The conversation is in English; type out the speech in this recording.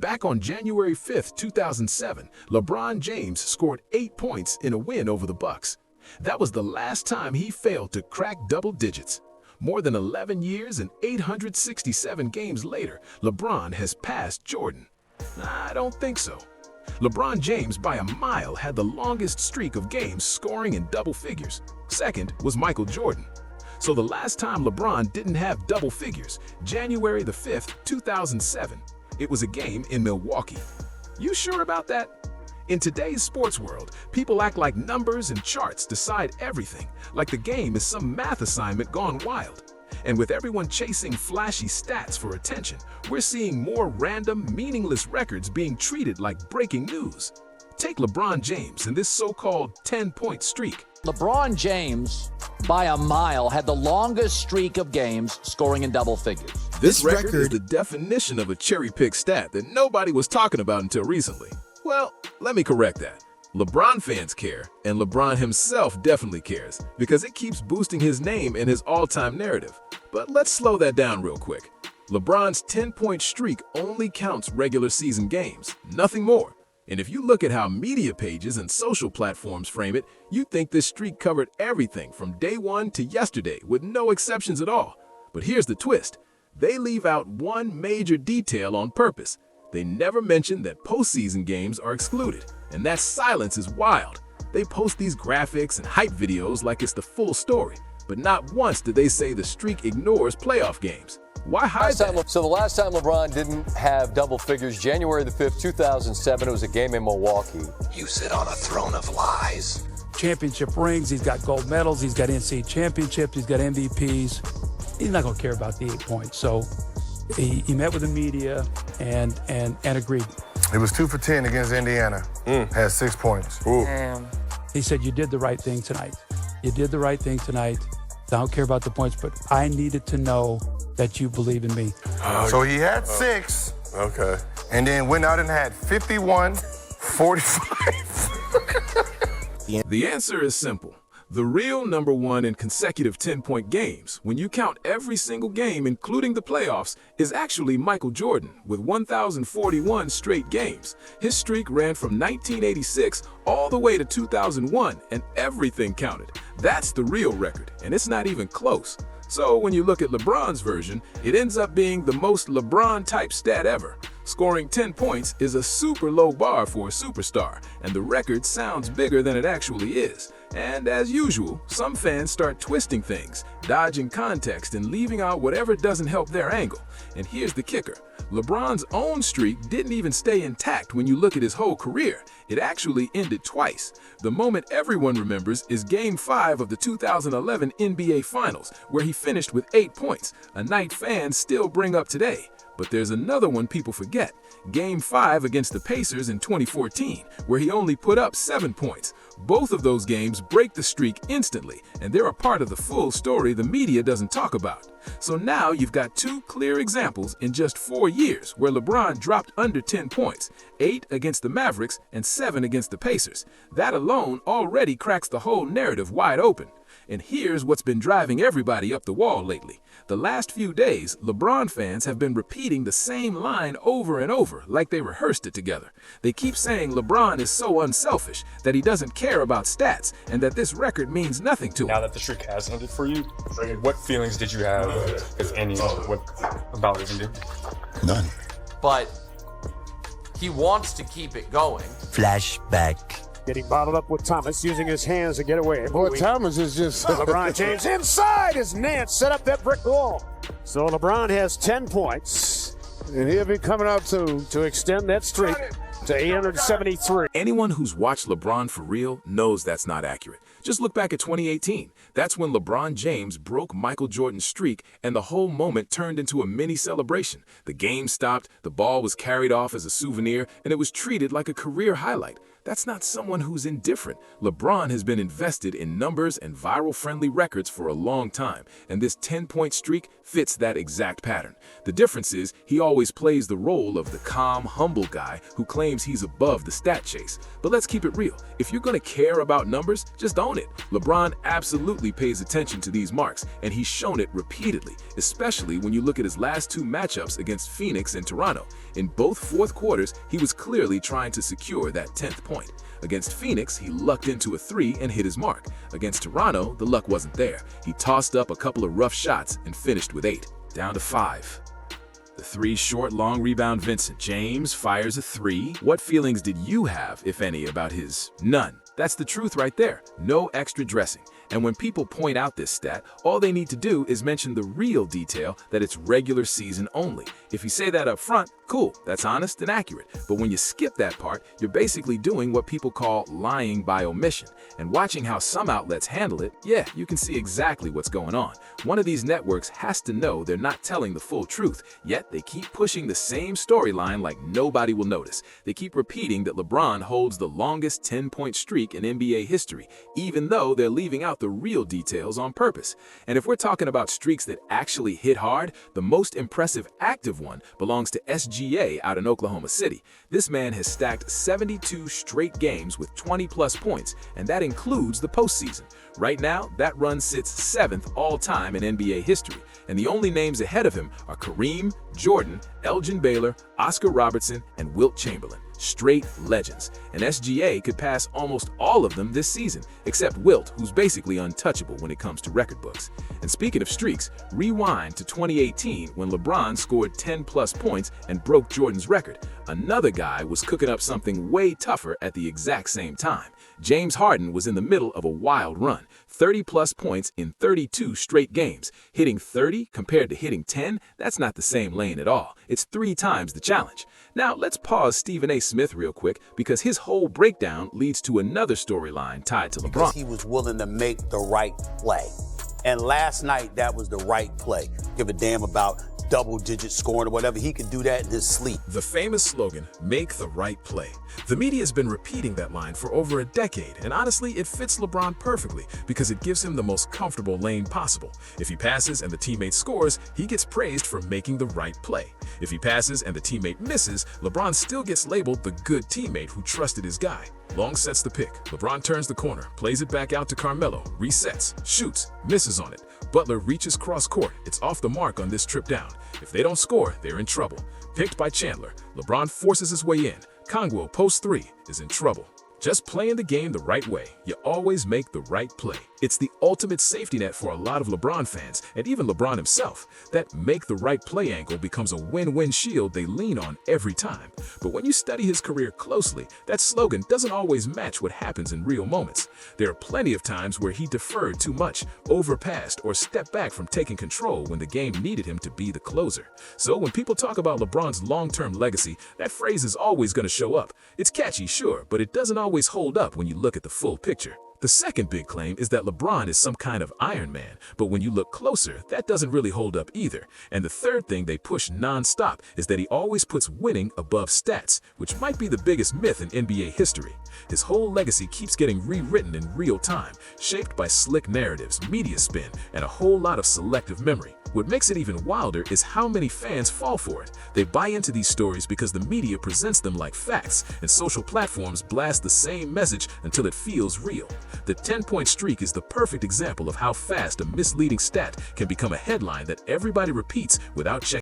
Back on January 5, 2007, LeBron James scored 8 points in a win over the Bucks. That was the last time he failed to crack double digits. More than 11 years and 867 games later, LeBron has passed Jordan. I don't think so. LeBron James, by a mile, had the longest streak of games scoring in double figures. Second was Michael Jordan. So the last time LeBron didn't have double figures, January the 5th, 2007, it was a game in Milwaukee. You sure about that? In today's sports world, people act like numbers and charts decide everything, like the game is some math assignment gone wild. And with everyone chasing flashy stats for attention, we're seeing more random, meaningless records being treated like breaking news. Take LeBron James and this so-called 10-point streak. LeBron James, by a mile, had the longest streak of games scoring in double figures. This record is the definition of a cherry-picked stat that nobody was talking about until recently. Well, let me correct that. LeBron fans care, and LeBron himself definitely cares, because it keeps boosting his name and his all-time narrative. But let's slow that down real quick. LeBron's 10-point streak only counts regular season games, nothing more. And if you look at how media pages and social platforms frame it, you'd think this streak covered everything from day one to yesterday with no exceptions at all. But here's the twist. They leave out one major detail on purpose. They never mention that postseason games are excluded, and that silence is wild. They post these graphics and hype videos like it's the full story, but not once did they say the streak ignores playoff games. Why hide that? So the last time LeBron didn't have double figures, January the 5th, 2007, it was a game in Milwaukee. You sit on a throne of lies. Championship rings, he's got gold medals, he's got NCAA championships, he's got MVPs. He's not going to care about the 8 points. So he met with the media and agreed. It was 2 for 10 against Indiana. Had 6 points. He said, you did the right thing tonight. You did the right thing tonight. I don't care about the points, but I needed to know that you believe in me. So he had 6. Okay. And then went out and had 51, 45. The answer is simple. The real number one in consecutive 10-point games, when you count every single game, including the playoffs, is actually Michael Jordan with 1,041 straight games. His streak ran from 1986 all the way to 2001, and everything counted. That's the real record, and it's not even close. So when you look at LeBron's version, it ends up being the most LeBron-type stat ever. Scoring 10 points is a super low bar for a superstar, and the record sounds bigger than it actually is. And as usual, some fans start twisting things, dodging context and leaving out whatever doesn't help their angle. And here's the kicker. LeBron's own streak didn't even stay intact when you look at his whole career. It actually ended twice. The moment everyone remembers is Game 5 of the 2011 NBA Finals, where he finished with 8 points, a night fans still bring up today. But there's another one people forget, Game 5 against the Pacers in 2014, where he only put up 7 points. Both of those games break the streak instantly, and they're a part of the full story the media doesn't talk about. So now you've got 2 clear examples in just 4 years where LeBron dropped under 10 points, 8 against the Mavericks and 7 against the Pacers. That alone already cracks the whole narrative wide open. And here's what's been driving everybody up the wall lately. The last few days, LeBron fans have been repeating the same line over and over, like they rehearsed it together. They keep saying LeBron is so unselfish, that he doesn't care about stats, and that this record means nothing to him. Now that the streak has ended for you, what feelings did you have, if any, about it ending? None. But he wants to keep it going. Flashback. Getting bottled up with Thomas, using his hands to get away. Boy, Thomas is just... LeBron James inside as Nance set up that brick wall. So LeBron has 10 points, and he'll be coming out to extend that streak to 873. Anyone who's watched LeBron for real knows that's not accurate. Just look back at 2018. That's when LeBron James broke Michael Jordan's streak, and the whole moment turned into a mini celebration. The game stopped, the ball was carried off as a souvenir, and it was treated like a career highlight. That's not someone who's indifferent. LeBron has been invested in numbers and viral-friendly records for a long time, and this 10-point streak fits that exact pattern. The difference is he always plays the role of the calm, humble guy who claims he's above the stat chase. But let's keep it real. If you're going to care about numbers, just own it. LeBron absolutely pays attention to these marks, and he's shown it repeatedly, especially when you look at his last two matchups against Phoenix and Toronto. In both fourth quarters, he was clearly trying to secure that 10th point. Against Phoenix, he lucked into a 3 and hit his mark. Against Toronto, the luck wasn't there. He tossed up a couple of rough shots and finished with 8. Down to 5. The 3 short, long rebound Vincent James fires a 3. What feelings did you have, if any, about his? None. That's the truth right there. No extra dressing. And when people point out this stat, all they need to do is mention the real detail that it's regular season only. If you say that up front, cool, that's honest and accurate. But when you skip that part, you're basically doing what people call lying by omission. And watching how some outlets handle it, yeah, you can see exactly what's going on. One of these networks has to know they're not telling the full truth, yet they keep pushing the same storyline like nobody will notice. They keep repeating that LeBron holds the longest 10-point streak in NBA history, even though they're leaving out the real details on purpose. And if we're talking about streaks that actually hit hard, the most impressive active one belongs to SGA out in Oklahoma City. This man has stacked 72 straight games with 20-plus points, and that includes the postseason. Right now, that run sits 7th all-time in NBA history, and the only names ahead of him are Kareem, Jordan, Elgin Baylor, Oscar Robertson, and Wilt Chamberlain. Straight legends. And SGA could pass almost all of them this season, except Wilt, who's basically untouchable when it comes to record books. And speaking of streaks, rewind to 2018 when LeBron scored 10-plus points and broke Jordan's record. Another guy was cooking up something way tougher at the exact same time. James Harden was in the middle of a wild run, 30-plus points in 32 straight games. Hitting 30 compared to hitting 10, that's not the same lane at all. It's 3 times the challenge. Now, let's pause Stephen A. Smith real quick, because his whole breakdown leads to another storyline tied to LeBron. Because he was willing to make the right play. And last night, that was the right play. Give a damn about double-digit scoring or whatever. He could do that in his sleep. The famous slogan, make the right play. The media has been repeating that line for over a decade, and honestly, it fits LeBron perfectly because it gives him the most comfortable lane possible. If he passes and the teammate scores, he gets praised for making the right play. If he passes and the teammate misses, LeBron still gets labeled the good teammate who trusted his guy. Long sets the pick. LeBron turns the corner, plays it back out to Carmelo, resets, shoots, misses on it. Butler reaches cross court. It's off the mark on this trip down. If they don't score, they're in trouble. Picked by Chandler, LeBron forces his way in. Kongwo post 3 is in trouble. Just playing the game the right way, you always make the right play. It's the ultimate safety net for a lot of LeBron fans, and even LeBron himself. That make the right play angle becomes a win-win shield they lean on every time. But when you study his career closely, that slogan doesn't always match what happens in real moments. There are plenty of times where he deferred too much, overpassed, or stepped back from taking control when the game needed him to be the closer. So when people talk about LeBron's long-term legacy, that phrase is always going to show up. It's catchy, sure, but it doesn't always hold up when you look at the full picture. The second big claim is that LeBron is some kind of Iron Man, but when you look closer, that doesn't really hold up either. And the third thing they push non-stop is that he always puts winning above stats, which might be the biggest myth in NBA history. His whole legacy keeps getting rewritten in real time, shaped by slick narratives, media spin, and a whole lot of selective memory. What makes it even wilder is how many fans fall for it. They buy into these stories because the media presents them like facts, and social platforms blast the same message until it feels real. The 10-point streak is the perfect example of how fast a misleading stat can become a headline that everybody repeats without checking.